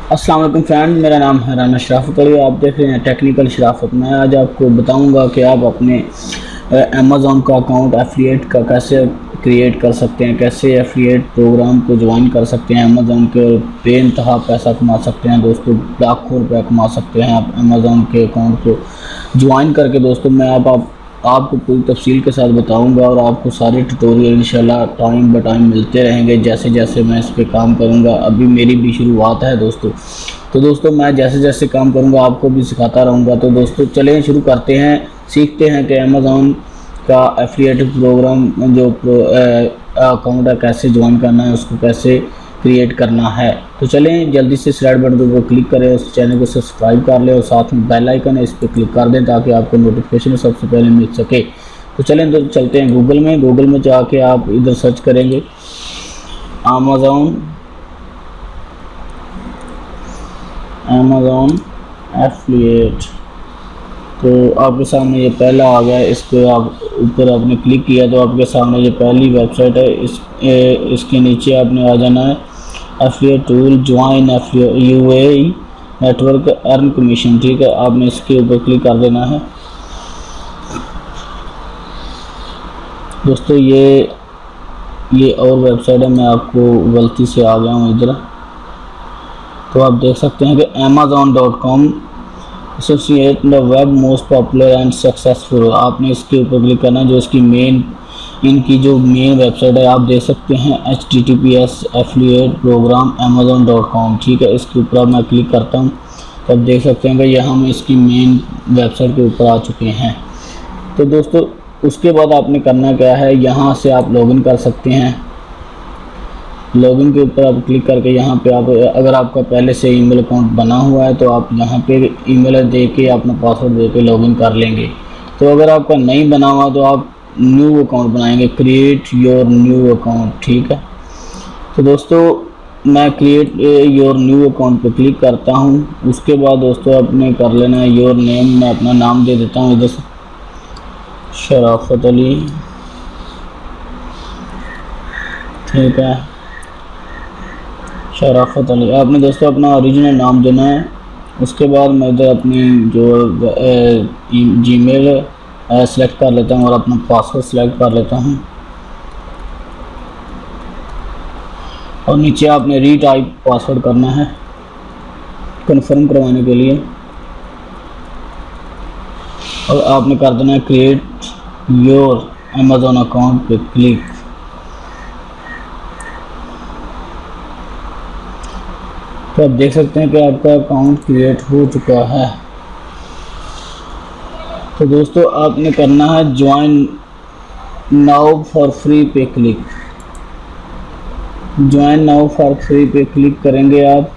अस्सलाम वालेकुम फ्रेंड, मेरा नाम है राना शराफत अली। आप देख रहे हैं टेक्निकल शराफत। मैं आज आपको बताऊंगा कि आप अपने अमेज़ॉन का अकाउंट एफिलिएट का कैसे क्रिएट कर सकते हैं, कैसे एफिलिएट प्रोग्राम को ज्वाइन कर सकते हैं, अमेज़ॉन के बेइंतहा पैसा कमा सकते हैं दोस्तों, लाखों रुपया कमा सकते हैं आप अमेज़ॉन के अकाउंट को ज्वाइन करके। दोस्तों मैं आपको पूरी तफसील के साथ बताऊंगा और आपको सारे ट्यूटोरियल इंशाल्लाह टाइम ब टाइम मिलते रहेंगे जैसे जैसे मैं इस पे काम करूंगा। अभी मेरी भी शुरुआत है दोस्तों, तो दोस्तों मैं जैसे जैसे काम करूंगा आपको भी सिखाता रहूँगा। तो दोस्तों चलें शुरू करते हैं, सीखते हैं कि अमेज़ॉन का एफिलिएट प्रोग्राम जो अकाउंट है कैसे ज्वाइन करना है, उसको कैसे क्रिएट करना है। तो चलें जल्दी से स्लाइड बटन के ऊपर क्लिक करें, उस चैनल को सब्सक्राइब कर लें और साथ में बेल आइकन है इस पर क्लिक कर दें ताकि आपको नोटिफिकेशन सबसे पहले मिल सके। तो चलें तो चलते हैं गूगल में जाके आप इधर सर्च करेंगे अमेज़ॉन एफिलिएट। तो आपके सामने ये पहला आ गया, इसको आप ऊपर आपने क्लिक किया तो आपके सामने ये पहली वेबसाइट है। इसके नीचे आपने आ जाना है affiliate tool join UAE network earn commission. ठीक है, आपने इसके ऊपर क्लिक कर देना है दोस्तों। ये और वेबसाइट है, मैं आपको गलती से आ गया हूँ इधर। तो आप देख सकते हैं कि amazon.com associate the web most popular and successful. आपने इसके ऊपर क्लिक करना है, जो इसकी इनकी जो मेन वेबसाइट है। आप देख सकते हैं https एफिलिएट प्रोग्राम amazon.com। ठीक है, इसके ऊपर मैं क्लिक करता हूँ तो आप देख सकते हैं कि यहाँ हम इसकी मेन वेबसाइट के ऊपर आ चुके हैं। तो दोस्तों उसके बाद आपने करना क्या है, यहाँ से आप लॉगिन कर सकते हैं। लॉगिन के ऊपर आप क्लिक करके यहाँ पे आप, अगर आपका पहले से ईमेल अकाउंट बना हुआ है तो आप यहाँ पे ईमेल दे के अपना पासवर्ड दे के लॉगिन कर लेंगे। तो अगर आपका नहीं बना हुआ तो आप न्यू अकाउंट बनाएंगे, क्रिएट योर न्यू अकाउंट। ठीक है, तो दोस्तों मैं क्रिएट योर न्यू अकाउंट पे क्लिक करता हूँ। उसके बाद दोस्तों आपने कर लेना है योर नेम। मैं अपना नाम दे देता हूँ इधर से शराफत अली। ठीक है, शराफत अली। आपने दोस्तों अपना ओरिजिनल नाम देना है। उसके बाद मैं इधर अपनी जो जीमेल सेलेक्ट कर लेता हूँ और अपना पासवर्ड सेलेक्ट कर लेता हूँ और नीचे आपने रीटाइप पासवर्ड करना है कंफर्म करवाने के लिए और आपने कर देना है क्रिएट योर अमेज़ॉन अकाउंट पे क्लिक। तो आप देख सकते हैं कि आपका अकाउंट क्रिएट हो चुका है। तो दोस्तों आपने करना है ज्वाइन नाउ फॉर फ्री पे click. Join now for free पे क्लिक करेंगे आप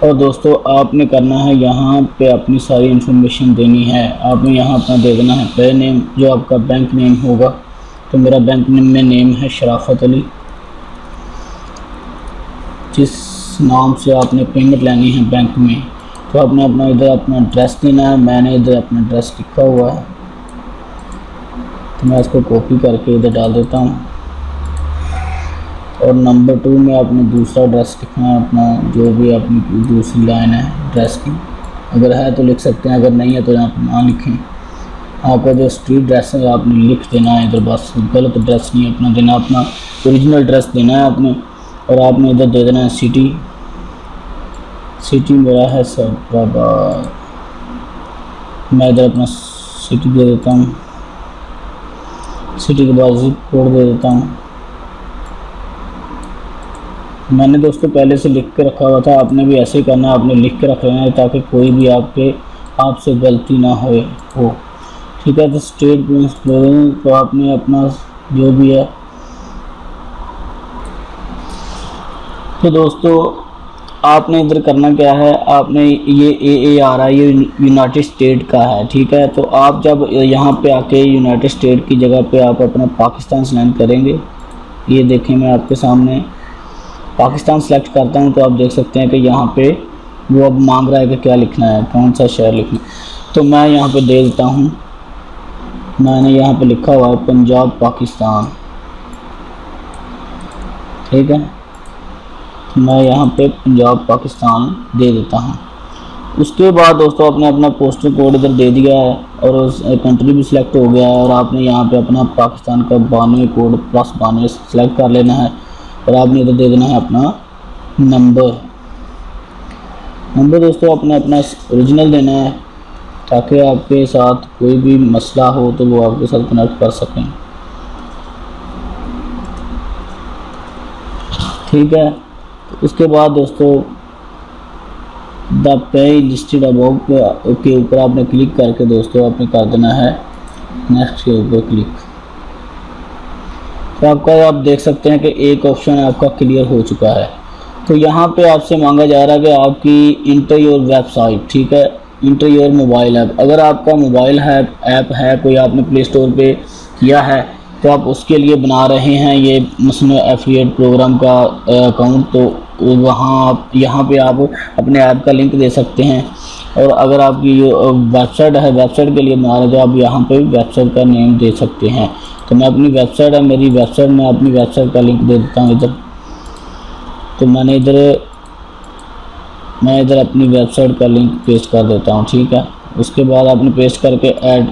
और दोस्तों आपने करना है यहाँ पे अपनी सारी इन्फॉर्मेशन देनी है। आपने यहाँ अपना दे देना है पे नेम, जो आपका बैंक नेम होगा। तो मेरा बैंक नेम में नेम है शराफत अली। जिस नाम से आपने पेमेंट लेनी है बैंक में, तो आपने अपना इधर अपना एड्रेस देना है। मैंने इधर अपना एड्रेस लिखा हुआ है तो मैं इसको कॉपी करके इधर डाल देता हूँ। और नंबर 2 में आपने दूसरा एड्रेस लिखना है अपना, जो भी अपनी दूसरी लाइन है एड्रेस की। अगर है तो लिख सकते हैं, अगर नहीं है तो यहाँ पर ना लिखें। आपका जो स्ट्रीट एड्रेस है आपने लिख देना है इधर, बस गलत एड्रेस नहीं अपना देना, अपना ओरिजिनल एड्रेस देना है आपने। और आपने इधर दे देना है सिटी मेरा है सैफराबाद। मैं इधर अपना सिटी दे देता हूँ, सिटी के बाद जिप कोड दे देता हूँ। मैंने दोस्तों पहले से लिख के रखा हुआ था, आपने भी ऐसे ही करना है, आपने लिख के रख लेना है ताकि कोई भी आपसे गलती ना हो। ठीक है, तो स्टेट तो आपने अपना जो भी है। तो दोस्तों आपने इधर करना क्या है, आपने ये AAR ये यूनाइटेड स्टेट का है। ठीक है, तो आप जब यहाँ पे आके यूनाइटेड स्टेट की जगह पे आप अपना पाकिस्तान सेलेक्ट करेंगे। ये देखें मैं आपके सामने पाकिस्तान सेलेक्ट करता हूँ तो आप देख सकते हैं कि यहाँ पे वो अब मांग रहा है कि क्या लिखना है, कौन सा शहर लिखना है। तो मैं यहाँ पे दे देता हूँ, मैंने यहाँ पे लिखा हुआ है पंजाब पाकिस्तान। ठीक है, मैं यहाँ पे पंजाब पाकिस्तान दे देता हूँ। उसके बाद दोस्तों आपने अपना पोस्टल कोड इधर दे दिया है और उस कंट्री भी सिलेक्ट हो गया है, और आपने यहाँ पे अपना पाकिस्तान का 92 कोड +92 सेलेक्ट कर लेना है, और आपने इधर दे देना है अपना नंबर दोस्तों आपने अपना ओरिजिनल देना है, ताकि आपके साथ कोई भी मसला हो तो वो आपके साथ कनेक्ट कर सकें। ठीक है, उसके बाद दोस्तों द पे लिस्टेड अबव के ऊपर आपने क्लिक करके दोस्तों आपने कर देना है नेक्स्ट के ऊपर क्लिक। तो आपका आप देख सकते हैं कि एक ऑप्शन आपका क्लियर हो चुका है। तो यहाँ पे आपसे मांगा जा रहा है कि आपकी इंटर योर वेबसाइट, ठीक है, इंटर योर मोबाइल ऐप। अगर आपका मोबाइल ऐप है कोई आपने प्ले स्टोर पे किया है तो आप उसके लिए बना रहे हैं ये मसलन एफिलिएट प्रोग्राम का अकाउंट, तो वहाँ आप यहाँ पे आप अपने ऐप का लिंक दे सकते हैं। और अगर आपकी जो वेबसाइट है, वेबसाइट के लिए बना रहे हैं तो आप यहाँ पे वेबसाइट का नेम दे सकते हैं। तो मैं अपनी वेबसाइट है, मेरी वेबसाइट में अपनी वेबसाइट का लिंक दे देता हूँ इधर। तो मैं इधर अपनी वेबसाइट का लिंक पेस्ट कर देता हूँ। ठीक है, उसके बाद आपने पेस्ट करके ऐड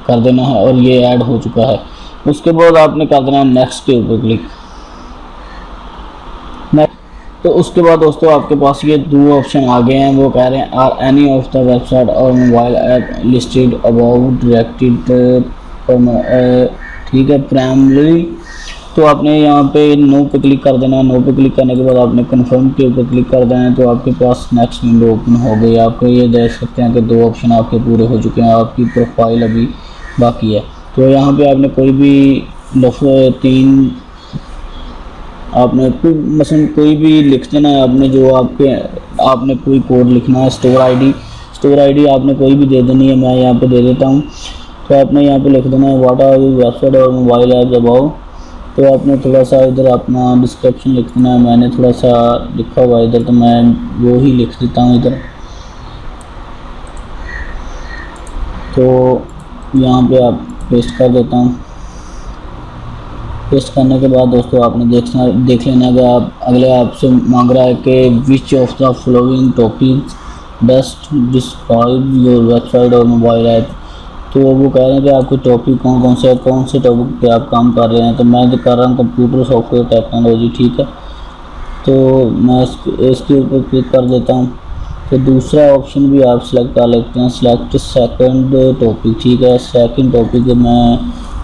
कर देना है, और ये ऐड हो चुका है। उसके बाद आपने कर देना है नेक्स्ट के ऊपर क्लिक। तो उसके बाद दोस्तों आपके पास ये दो ऑप्शन आ गए हैं, वो कह रहे हैं are any of the website और mobile app listed about directed, ठीक है, प्राइमरी। तो आपने यहाँ पे नो पे क्लिक कर देना है। नो पे क्लिक करने के बाद आपने कंफर्म के ऊपर क्लिक कर देना है। तो आपके पास नेक्स्ट विंडो ओपन हो गई। आपको ये देख सकते हैं कि दो ऑप्शन आपके पूरे हो चुके हैं, आपकी प्रोफाइल अभी बाकी है। तो यहाँ पे आपने कोई भी तीन आपने मसलन कोई भी लिख देना है, आपने जो आपने कोई कोड लिखना है, स्टोर आईडी आपने कोई भी दे देनी है। मैं यहाँ पे दे देता हूँ। तो आपने यहाँ पे लिख देना है व्हाट आर योर वेबसाइट और मोबाइल ऐप अबाउट। तो आपने थोड़ा सा इधर अपना डिस्क्रिप्शन लिख देना है। मैंने थोड़ा सा लिखा हुआ है इधर, तो मैं वो ही लिख देता हूँ इधर। तो यहाँ पे आप पेस्ट कर देता हूँ। पेस्ट करने के बाद दोस्तों आपने देख लेना कि आप अगले आपसे मांग रहा है कि which of the following topics best describe your website और मोबाइल ऐप। तो वो कह रहे हैं कि आपके टॉपिक कौन से टॉपिक पे आप काम कर रहे हैं। तो मैं कर रहा हूँ कंप्यूटर सॉफ्टवेयर टेक्नोलॉजी। ठीक है, तो मैं इसके ऊपर क्लिक कर देता हूँ। तो दूसरा ऑप्शन भी आप सिलेक्ट कर लेते हैं, सिलेक्ट सेकंड टॉपिक। ठीक है, सेकंड टॉपिक मैं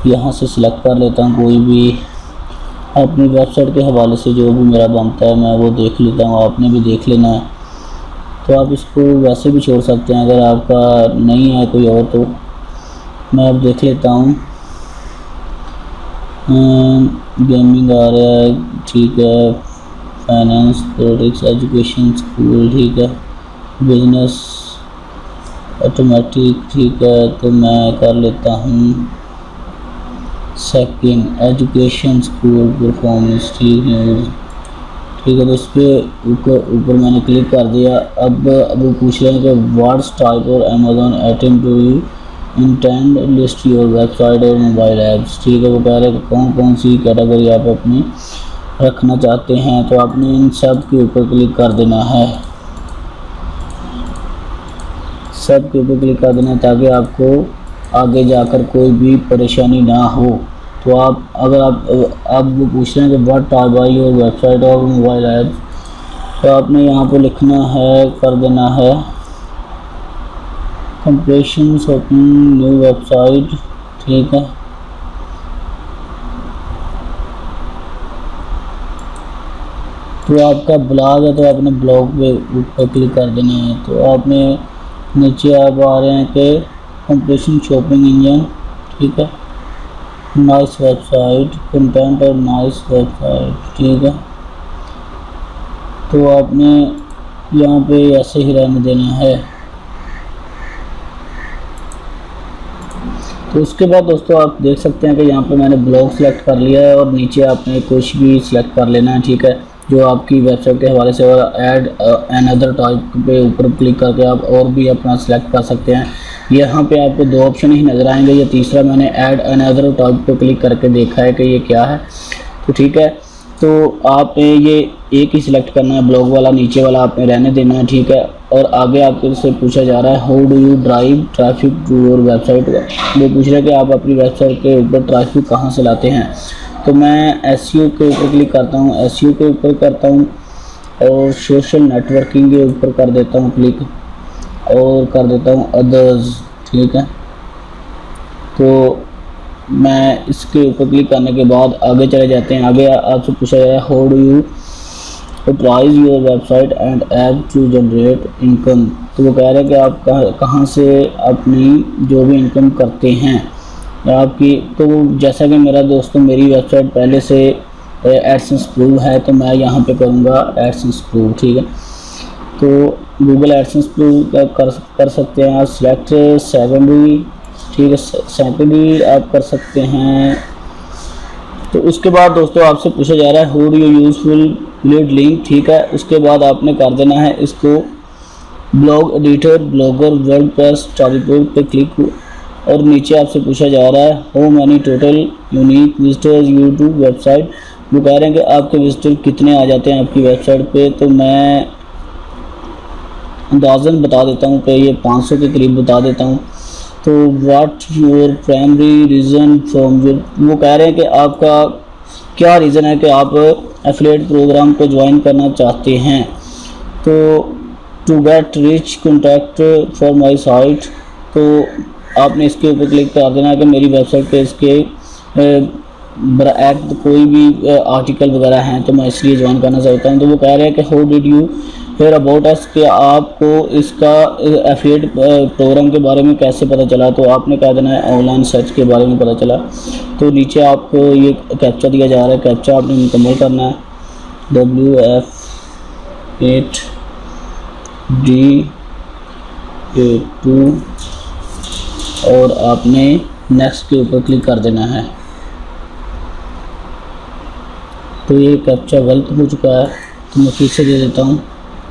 यहाँ से सिलेक्ट कर लेता हूँ। कोई भी अपनी वेबसाइट के हवाले से जो भी मेरा बनता है मैं वो देख लेता हूँ, आपने भी देख लेना है। तो आप इसको वैसे भी छोड़ सकते हैं अगर आपका नहीं है कोई और। तो मैं अब देख लेता हूँ, गेमिंग आ रहा है, ठीक है, फाइनेंस, पॉलिटिक्स, एजुकेशन, स्कूल, ठीक है, बिजनेस, ऑटोमेटिक, ठीक है। तो मैं कर लेता हूँ सेकंड, एजुकेशन, स्कूल, परफॉर्मेंस, ठीक है। तो इस पर ऊपर मैंने क्लिक कर दिया। अब वो पूछ रहे हैं कि व्हाट्स टाइप और Amazon item to you intend list your website और मोबाइल ऐप्स। ठीक है, वो कह रहे हैं कि कौन सी कैटेगरी आप अपनी रखना चाहते हैं। तो आपने इन सब के ऊपर क्लिक कर देना है, सब के ऊपर क्लिक कर देना है, ताकि आपको आगे जाकर कोई भी परेशानी ना हो। तो आप अगर आप वो पूछ रहे हैं कि what type are your website और मोबाइल ऐप्स, तो आपने यहाँ पे लिखना है, कर देना है कंप्लीशन शॉपिंग न्यू वेबसाइट। ठीक है, तो आपका ब्लॉग है तो आपने ब्लॉग पे ऊपर क्लिक कर देना है। तो आपने नीचे आप आ रहे हैं कि कंप्लीशन शॉपिंग इंजन, ठीक है, नाइस वेबसाइट, कंटेंट और नाइस वेबसाइट। ठीक है, तो आपने यहाँ पे ऐसे ही रहने देना है। तो उसके बाद दोस्तों आप देख सकते हैं कि यहाँ पे मैंने ब्लॉग सेलेक्ट कर लिया है, और नीचे आपने कुछ भी सिलेक्ट कर लेना है। ठीक है, जो आपकी वेबसाइट के हवाले से, और ऐड अनदर टाइप पे ऊपर क्लिक करके आप और भी अपना सिलेक्ट कर सकते हैं। यहाँ पे आपको दो ऑप्शन ही नज़र आएंगे। ये तीसरा मैंने ऐड अनदर टाइप पे क्लिक करके देखा है कि ये क्या है। तो ठीक है, तो आपने ये एक ही सिलेक्ट करना है, ब्लॉग वाला नीचे वाला आपने रहने देना है, ठीक है। और आगे आपके से पूछा जा रहा है how do you drive traffic to your website. वो पूछ रहा है कि आप अपनी वेबसाइट के ऊपर ट्रैफिक कहाँ से लाते हैं। तो मैं एसईओ के ऊपर क्लिक करता हूँ, एसईओ के ऊपर करता हूँ और सोशल नेटवर्किंग के ऊपर कर देता हूँ क्लिक और कर देता हूँ अदर्स, ठीक है। तो मैं इसके ऊपर क्लिक करने के बाद आगे चले जाते हैं। आगे आपसे पूछा जाए how do you price your website and app to generate income. तो वो कह रहे हैं कि आप कहाँ से अपनी जो भी इनकम करते हैं आपकी। तो जैसा कि मेरा दोस्तों मेरी वेबसाइट पहले से एडसेंस प्रूव है, तो मैं यहाँ पे करूँगा एडसेंस प्रूव, ठीक है। तो गूगल एडसेंस प्रूव कर सकते हैं आप, सिलेक्ट सेकेंडरी, ठीक है, सेकेंडरी आप कर सकते हैं। तो उसके बाद दोस्तों आपसे पूछा जा रहा है how do you useful click link, ठीक है। उसके बाद आपने कर देना है इसको blog editor, blogger, WordPress, storyboard पे क्लिक। और नीचे आपसे पूछा जा रहा है how many total unique visitors YouTube website. वो कह रहे हैं कि आपके विजिटर कितने आ जाते हैं आपकी वेबसाइट पे। तो मैं अंदाज़न बता देता हूँ कि ये 500 के करीब बता देता हूँ। तो what your primary reason from your, वो कह रहे हैं कि आपका क्या रीज़न है कि आप एफिलिएट प्रोग्राम को ज्वाइन करना चाहते हैं। तो to get reach contact for my site, तो आपने इसके ऊपर क्लिक कर देना है कि मेरी वेबसाइट पे इसके एक्ट कोई भी आर्टिकल वगैरह हैं तो मैं इसलिए ज्वाइन करना चाहता हूँ। तो वो कह रहे हैं कि how did you hear about us, कि आपको इसका एफिलिएट प्रोग्राम के बारे में कैसे पता चला। तो आपने कह देना है ऑनलाइन सर्च के बारे में पता चला। तो नीचे आपको ये कैप्चा दिया जा रहा है, कैप्चा आपने मुकम्मल करना है WF8D2 और आपने नेक्स्ट के ऊपर क्लिक कर देना है। तो ये कैप्चा गलत हो चुका है, तो मैं फिर से दे देता हूँ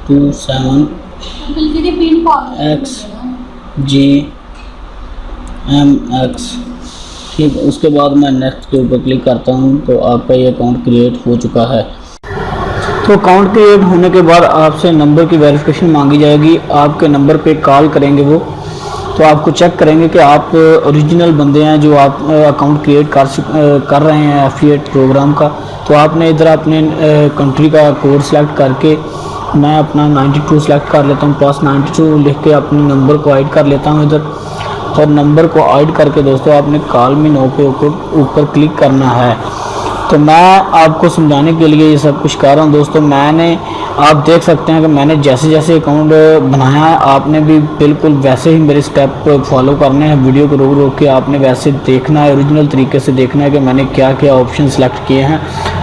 27XGMX, ठीक। उसके बाद मैं नेक्स्ट के ऊपर क्लिक करता हूँ तो आपका ये अकाउंट क्रिएट हो चुका है। तो अकाउंट क्रिएट होने के बाद आपसे नंबर की वेरिफिकेशन मांगी जाएगी, आपके नंबर पे कॉल करेंगे वो। तो आपको चेक करेंगे कि आप ओरिजिनल बंदे हैं जो आप अकाउंट क्रिएट कर रहे हैं एफिलिएट प्रोग्राम का। तो आपने इधर अपने कंट्री का कोड सेलेक्ट करके, मैं अपना 92 सेलेक्ट कर लेता हूँ, +92 लिख के अपने नंबर को ऐड कर लेता हूँ इधर। और नंबर को ऐड करके दोस्तों आपने कॉल मी नाउ पे ऊपर क्लिक करना है। तो मैं आपको समझाने के लिए ये सब कुछ कर रहा हूँ दोस्तों। आप देख सकते हैं कि मैंने जैसे जैसे अकाउंट बनाया है, आपने भी बिल्कुल वैसे ही मेरे स्टेप फॉलो करने हैं। वीडियो को रोक रोक के आपने वैसे देखना है, ओरिजिनल तरीके से देखना है कि मैंने क्या क्या ऑप्शन सेलेक्ट किए हैं।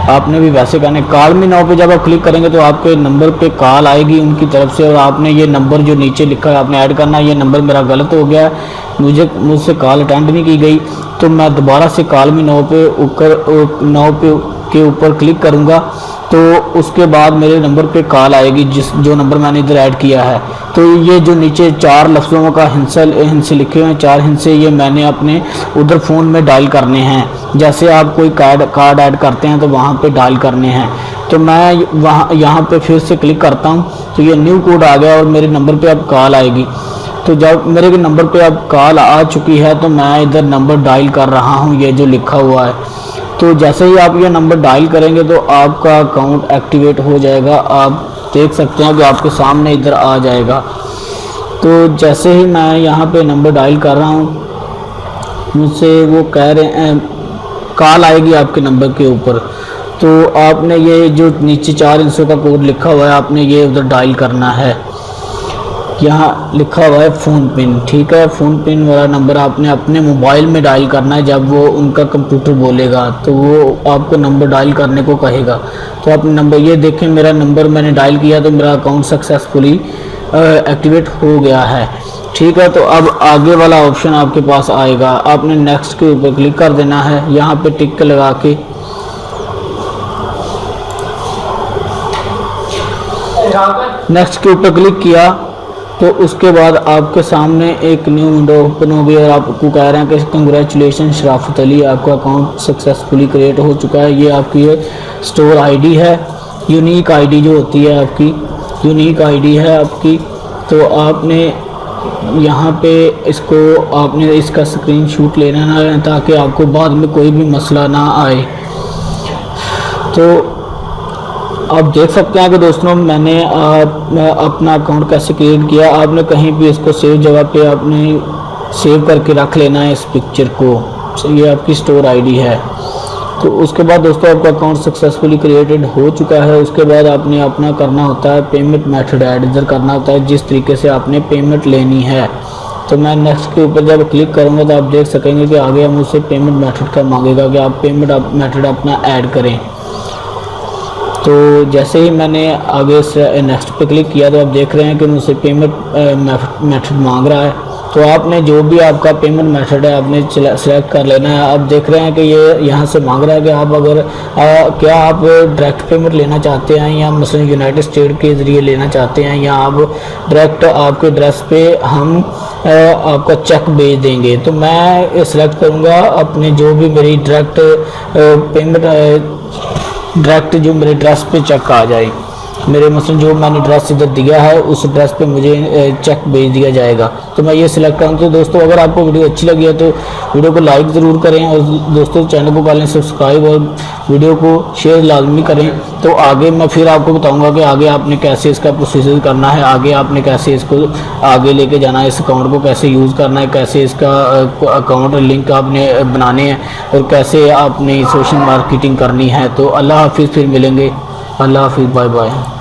आपने भी वैसे करना है। कॉल मी नाउ पे जब आप क्लिक करेंगे तो आपके नंबर पे कॉल आएगी उनकी तरफ से, और आपने ये नंबर जो नीचे लिखा है आपने ऐड करना है। ये नंबर मेरा गलत हो गया है, मुझसे कॉल अटेंड नहीं की गई, तो मैं दोबारा से कॉल मी नाउ पे के ऊपर क्लिक करूँगा तो उसके बाद मेरे नंबर पे कॉल आएगी जो नंबर मैंने इधर ऐड किया है। तो ये जो नीचे 4 लफ्ज़ों का हिंसे लिखे हुए हैं, 4 हिंसे, ये मैंने अपने उधर फ़ोन में डायल करने हैं। जैसे आप कोई कार्ड ऐड करते हैं तो वहाँ पे डायल करने हैं। तो मैं यहाँ पे फिर से क्लिक करता हूँ तो ये न्यू कोड आ गया और मेरे नंबर पे अब कॉल आएगी। तो जब मेरे नंबर पे अब कॉल आ चुकी है तो मैं इधर नंबर डायल कर रहा हूँ, ये जो लिखा हुआ है। तो जैसे ही आप ये नंबर डायल करेंगे तो आपका अकाउंट एक्टिवेट हो जाएगा। आप देख सकते हैं कि आपके सामने इधर आ जाएगा। तो जैसे ही मैं यहाँ पे नंबर डायल कर रहा हूँ, मुझसे वो कह रहे हैं कॉल आएगी आपके नंबर के ऊपर। तो आपने ये जो नीचे 4 हिस्सों का कोड लिखा हुआ है आपने ये उधर डायल करना है। यहाँ लिखा हुआ है फ़ोन पिन, ठीक है। फ़ोन पिन वाला नंबर आपने अपने मोबाइल में डायल करना है। जब वो उनका कंप्यूटर बोलेगा तो वो आपको नंबर डायल करने को कहेगा। तो आप नंबर ये देखें, मेरा नंबर मैंने डायल किया तो मेरा अकाउंट सक्सेसफुली एक्टिवेट हो गया है, ठीक है। तो अब आगे वाला ऑप्शन आपके पास आएगा, आपने नेक्स्ट के ऊपर क्लिक कर देना है। यहाँ पे टिक लगा के नेक्स्ट के ऊपर क्लिक किया तो उसके बाद आपके सामने एक न्यू विंडो ओपन होगी और आपको कह रहे हैं कि कंग्रेचुलेशन शराफत अली, आपका अकाउंट सक्सेसफुली क्रिएट हो चुका है। ये आपकी स्टोर आईडी है, यूनिक आईडी जो होती है आपकी, यूनिक आईडी है आपकी। तो आपने यहाँ पे आपने इसका स्क्रीनशॉट लेना है ताकि आपको बाद में कोई भी मसला ना आए। तो आप देख सकते हैं कि दोस्तों मैंने अपना अकाउंट कैसे क्रिएट किया। आपने कहीं भी इसको सेव जगह पे आपने सेव करके रख लेना है इस पिक्चर को। ये आपकी स्टोर आईडी है। तो उसके बाद दोस्तों आपका अकाउंट सक्सेसफुली क्रिएटेड हो चुका है। उसके बाद आपने अपना करना होता है पेमेंट मेथड ऐड, इधर करना होता है जिस तरीके से आपने पेमेंट लेनी है। तो मैं नेक्स्ट के ऊपर जब क्लिक करूँगा तो आप देख सकेंगे कि आगे मुझसे पेमेंट मेथड का मांगेगा कि आप पेमेंट मेथड अपना ऐड करें। तो जैसे ही मैंने आगे से नेक्स्ट पे क्लिक किया तो आप देख रहे हैं कि मुझसे पेमेंट मेथड मांग रहा है। तो आपने जो भी आपका पेमेंट मेथड है आपने सेलेक्ट कर लेना है। आप देख रहे हैं कि ये यहाँ से मांग रहा है कि आप अगर क्या आप डायरेक्ट पेमेंट लेना चाहते हैं या मसलन यूनाइटेड स्टेट के ज़रिए लेना चाहते हैं, या आप डायरेक्ट आपके एड्रेस पे हम आपका चेक भेज देंगे। तो मैं सेलेक्ट करूँगा अपने जो भी मेरी डायरेक्ट पेमेंट डायरेक्ट जो मेरे एड्रेस पे चेक आ जाए। मेरे मसलन जो मैंने एड्रेस इधर दिया है उस एड्रेस पे मुझे चेक भेज दिया जाएगा। तो मैं ये सिलेक्ट करूँ। तो दोस्तों अगर आपको वीडियो अच्छी लगी है तो वीडियो को लाइक ज़रूर करें और दोस्तों चैनल को कर लें सब्सक्राइब और वीडियो को शेयर लाजमी करें। तो आगे मैं फिर आपको बताऊंगा कि आगे आपने कैसे इसका प्रोसीजर करना है, आगे आपने कैसे इसको आगे लेके जाना है, इस अकाउंट को कैसे यूज़ करना है, कैसे इसका अकाउंट लिंक आपने बनाने हैं और कैसे आपने सोशल मार्केटिंग करनी है। तो अल्लाह हाफिज़, फिर मिलेंगे। अल्लाह हाफिज़, बाय बाय।